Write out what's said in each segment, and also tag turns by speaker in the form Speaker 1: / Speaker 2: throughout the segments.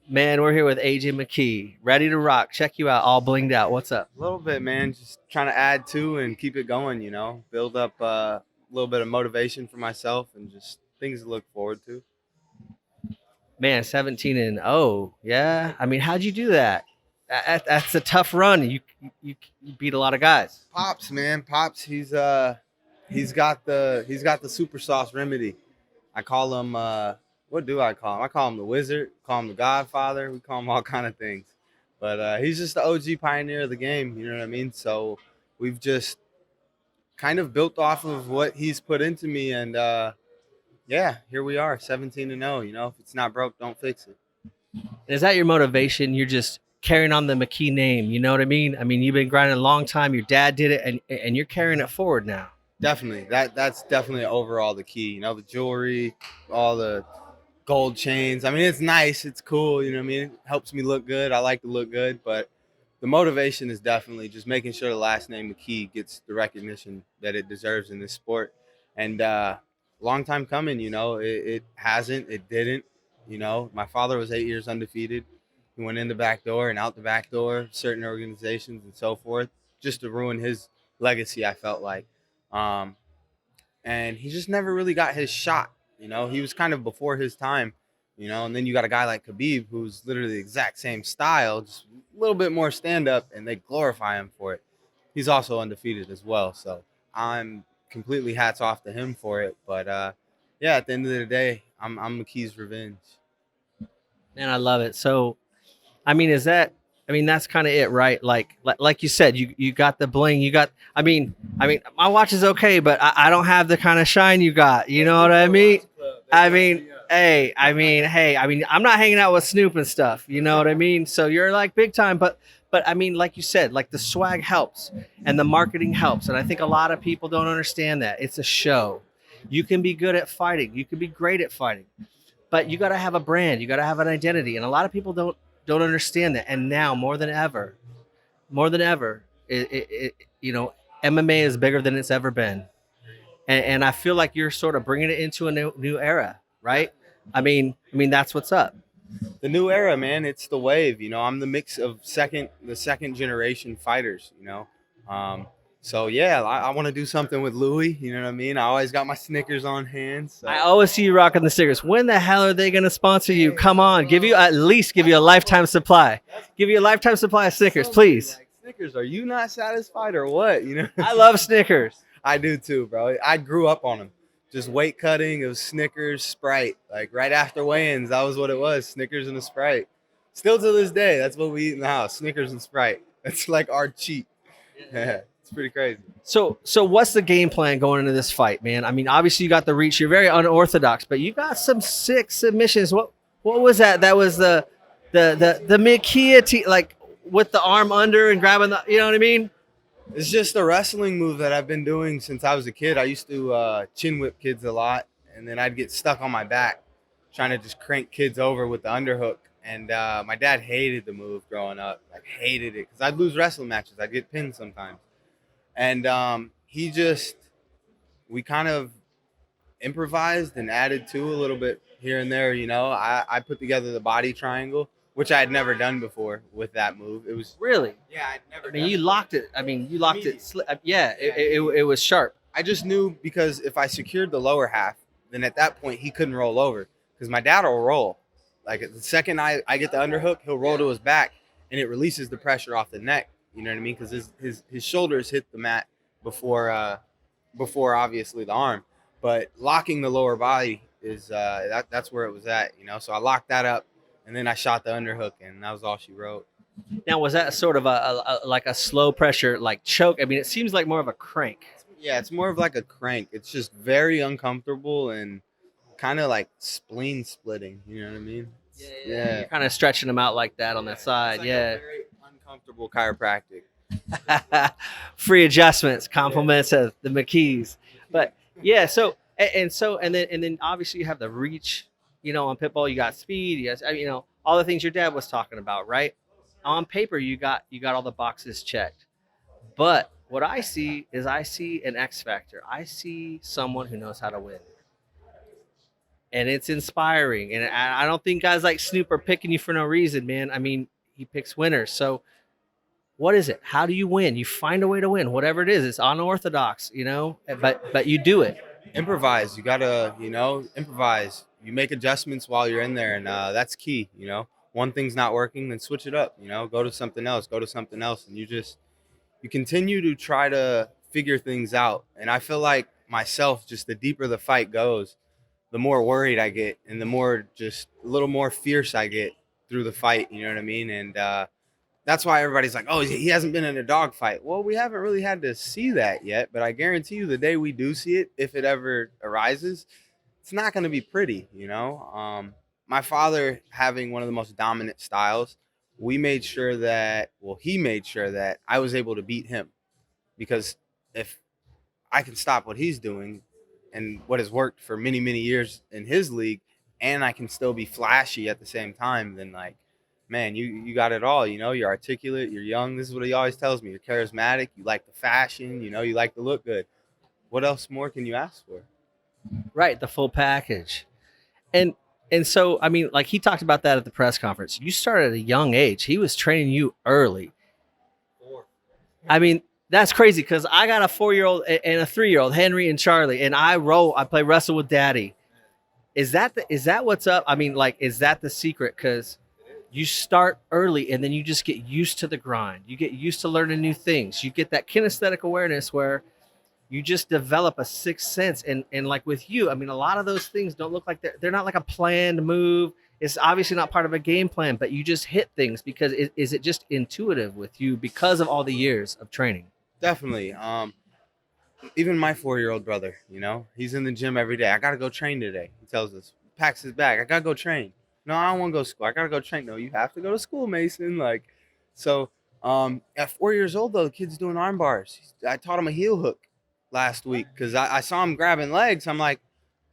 Speaker 1: Man, we're here with AJ McKee, ready to rock. Check you out, all blinged out. What's up?
Speaker 2: A little bit, man. Just trying to add to and keep it going, build up a little bit of motivation for myself and just things to look forward to.
Speaker 1: Man, 17 and 0. Yeah. I mean, how'd you do that? That's a tough run. You beat a lot of guys.
Speaker 2: Pops, man. Pops, he's got the super sauce remedy. I call him what do I call him? I call him the wizard, call him the godfather, we call him all kind of things. But he's just the OG pioneer of the game, you know what I mean? So we've just kind of built off of what he's put into me and yeah, here we are, 17 and 0. If it's not broke, don't fix it.
Speaker 1: Is that your motivation? You're just carrying on the McKee name. You know what I mean? I mean, you've been grinding a long time. Your dad did it, and you're carrying it forward now.
Speaker 2: Definitely, that's definitely overall the key. The jewelry, all the gold chains. I mean, it's nice, it's cool. You know what I mean? It helps me look good. I like to look good, but the motivation is definitely just making sure the last name McKee gets the recognition that it deserves in this sport. And long time coming. It hasn't. It didn't. My father was 8 years undefeated. He went in the back door and out the back door, certain organizations and so forth, just to ruin his legacy, I felt like. Um, and he just never really got his shot. He was kind of before his time, and then you got a guy like Khabib who's literally the exact same style, just a little bit more stand up, and they glorify him for it. He's also undefeated as well. So I'm completely hats off to him for it. But yeah, at the end of the day, I'm McKee's revenge.
Speaker 1: Man, I love it. So, I mean, is that? I mean, that's kind of it, right? Like you said, you got the bling. You got. I mean, my watch is okay, but I don't have the kind of shine you got. You know what I mean? Hey, I'm not hanging out with Snoop and stuff. You know what I mean? So you're like big time, but I mean, like you said, like the swag helps and the marketing helps, and I think a lot of people don't understand that it's a show. You can be good at fighting. You can be great at fighting, but you got to have a brand. You got to have an identity, and a lot of people don't understand that. And now more than ever, MMA is bigger than it's ever been, and I feel like you're sort of bringing it into a new era, right? I mean that's what's up.
Speaker 2: The new era, man. It's the wave. I'm the mix of the second generation fighters. So yeah, I want to do something with Louis. You know what I mean? I always got my Snickers on hand. So.
Speaker 1: I always see you rocking the Snickers. When the hell are they going to sponsor you? Come on, give you a lifetime supply. Give you a lifetime supply of Snickers, please.
Speaker 2: Like, Snickers, are you not satisfied or what?
Speaker 1: I love Snickers.
Speaker 2: I do too, bro. I grew up on them. Just weight cutting. It was Snickers, Sprite. Like right after weigh-ins, that was what it was. Snickers and a Sprite. Still to this day, that's what we eat in the house. Snickers and Sprite. That's like our cheat. Yeah, it's pretty crazy.
Speaker 1: So what's the game plan going into this fight, man? I mean, obviously you got the reach. You're very unorthodox, but you got some sick submissions. What was that? That was the McKee, like with the arm under and grabbing the. You know what I mean?
Speaker 2: It's just a wrestling move that I've been doing since I was a kid. I used to chin whip kids a lot, and then I'd get stuck on my back trying to just crank kids over with the underhook. And my dad hated the move growing up, like hated it, because I'd lose wrestling matches. I'd get pinned sometimes. And we kind of improvised and added to a little bit here and there. I put together the body triangle, which I had never done before with that move. It was
Speaker 1: really,
Speaker 2: yeah, I'd never.
Speaker 1: I mean, you locked it. I mean, you locked it. Yeah, it was sharp.
Speaker 2: I just knew because if I secured the lower half, then at that point he couldn't roll over because my dad will roll. Like the second I get the underhook, he'll roll to his back and it releases the pressure off the neck. You know what I mean? Because his shoulders hit the mat before obviously the arm. But locking the lower body is that's where it was at. So I locked that up and then I shot the underhook and that was all she wrote.
Speaker 1: Now, was that sort of like a slow pressure, like choke? I mean, it seems like more of a crank.
Speaker 2: Yeah, it's more of like a crank. It's just very uncomfortable and kind of like spleen splitting. You know what I mean?
Speaker 1: Yeah. You're kind of stretching them out like that on that side.
Speaker 2: Like
Speaker 1: yeah.
Speaker 2: A very uncomfortable chiropractic.
Speaker 1: Free adjustments, compliments of the McKees. But yeah, and then obviously you have the reach. On Pitbull, you got speed. All the things your dad was talking about, right? On paper, you got all the boxes checked. But what I see is an X factor. I see someone who knows how to win. and it's inspiring. And I don't think guys like Snoop are picking you for no reason, man. I mean, he picks winners. So what is it? How do you win? You find a way to win, whatever it is. It's unorthodox, but you do it.
Speaker 2: Improvise. You gotta, improvise. You make adjustments while you're in there, and that's key. One thing's not working, then switch it up. Go to something else. Go to something else, and you continue to try to figure things out. And I feel like myself, just the deeper the fight goes, the more worried I get, and the more just a little more fierce I get through the fight. You know what I mean? And that's why everybody's like, oh, he hasn't been in a dog fight. Well, we haven't really had to see that yet, but I guarantee you the day we do see it, if it ever arises, it's not going to be pretty. My father having one of the most dominant styles, he made sure that I was able to beat him, because if I can stop what he's doing and what has worked for many, many years in his league, and I can still be flashy at the same time, then like, man, you got it all. You're articulate, you're young. This is what he always tells me. You're charismatic, you like the fashion, you like to look good. What else more can you ask for?
Speaker 1: Right, the full package. And and so I mean, like he talked about that at the press conference. You started at a young age. He was training you early. I mean, that's crazy because I got a 4-year-old and a 3-year-old, Henry and Charlie, and I play wrestle with daddy. Is that what's up? I mean, like, is that the secret? Because you start early and then you just get used to the grind. You get used to learning new things. You get that kinesthetic awareness where you just develop a sixth sense. And like with you, I mean, a lot of those things don't look like they're not like a planned move. It's obviously not part of a game plan, but you just hit things because is it just intuitive with you because of all the years of training?
Speaker 2: Definitely. Even my 4-year-old brother, he's in the gym every day. I got to go train today. He tells us, packs his bag. I got to go train. No, I don't want to go to school. I got to go train. No, you have to go to school, Mason. So at 4 years old, though, the kid's doing arm bars. I taught him a heel hook last week because I saw him grabbing legs. I'm like,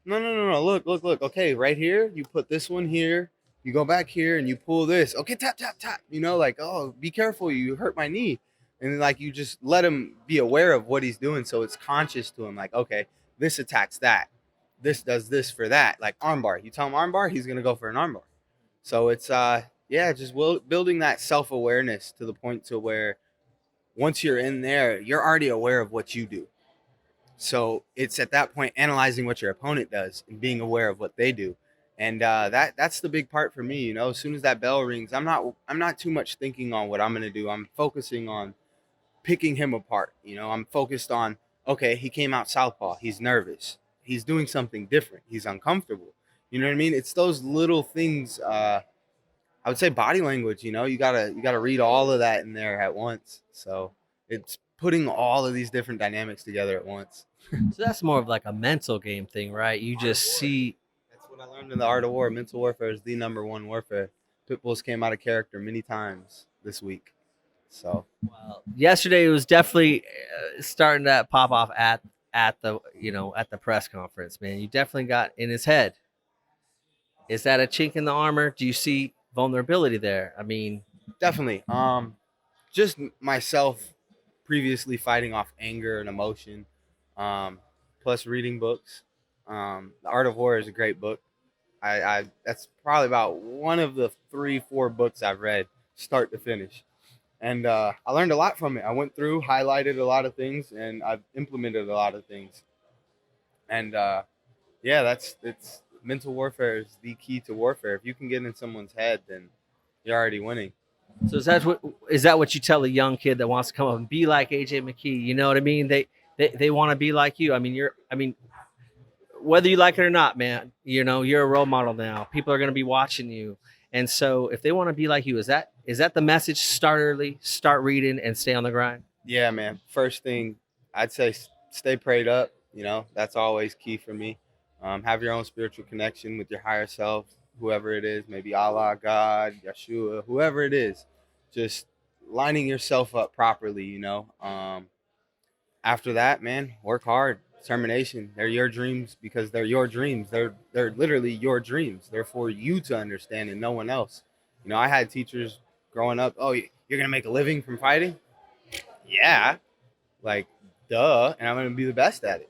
Speaker 2: no. Look. Okay, right here, you put this one here. You go back here and you pull this. Okay, tap. Oh, be careful. You hurt my knee. And like you just let him be aware of what he's doing, so it's conscious to him. Like, okay, this attacks that, this does this for that. Like armbar, you tell him armbar, he's gonna go for an armbar. So it's just building that self-awareness to the point to where once you're in there, you're already aware of what you do. So it's at that point analyzing what your opponent does and being aware of what they do. And that's the big part for me. As soon as that bell rings, I'm not too much thinking on what I'm gonna do. I'm focusing on picking him apart. I'm focused on, okay, he came out southpaw. He's nervous. He's doing something different. He's uncomfortable. You know what I mean? It's those little things. I would say body language. You gotta read all of that in there at once. So it's putting all of these different dynamics together at once.
Speaker 1: So that's more of like a mental game thing, right? You just see.
Speaker 2: That's what I learned in the art of war. Mental warfare is the number one warfare. Pitbulls came out of character many times this week. So
Speaker 1: Well, yesterday it was definitely starting to pop off at the at the press conference, man. You definitely got in his head. Is that a chink in the armor? Do you see vulnerability there? I mean,
Speaker 2: definitely. Just myself previously fighting off anger and emotion, plus reading books. The Art of War is a great book. I that's probably about one of the 3-4 books I've read start to finish. And I learned a lot from it. I went through, highlighted a lot of things, and I've implemented a lot of things. And it's mental warfare is the key to warfare. If you can get in someone's head, then you're already winning.
Speaker 1: so is that what you tell a young kid that wants to come up and be like AJ McKee? You know what I mean? They want to be like you. I mean, whether you like it or not, man, you're a role model now. People are going to be watching you. And so if they want to be like you, is that the message? Start early, start reading, and stay on the grind?
Speaker 2: Yeah, man. First thing, I'd say stay prayed up. That's always key for me. Have your own spiritual connection with your higher self, whoever it is, maybe Allah, God, Yeshua, whoever it is. Just lining yourself up properly, After that, man, work hard. Determination. They're your dreams because they're your dreams. They're literally your dreams. They're for you to understand and no one else. I had teachers growing up, oh, you're going to make a living from fighting? Yeah. Like, duh. And I'm going to be the best at it.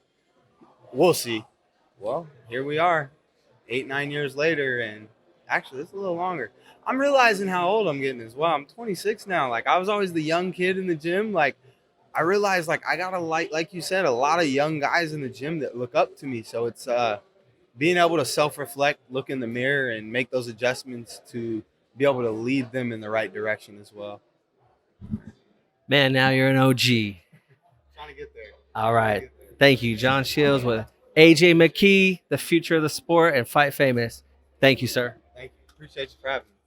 Speaker 2: We'll see. Well, here we are. 8-9 years later, and actually it's a little longer. I'm realizing how old I'm getting as well. I'm 26 now. Like I was always the young kid in the gym. Like I realized like I got like you said, a lot of young guys in the gym that look up to me. So it's being able to self-reflect, look in the mirror, and make those adjustments to be able to lead them in the right direction as well.
Speaker 1: Man, now you're an OG.
Speaker 2: Trying to get there.
Speaker 1: All right. Thank you, John Shields with AJ McKee, the future of the sport and Fight Famous. Thank you, sir.
Speaker 2: Thank you. Appreciate you for having me.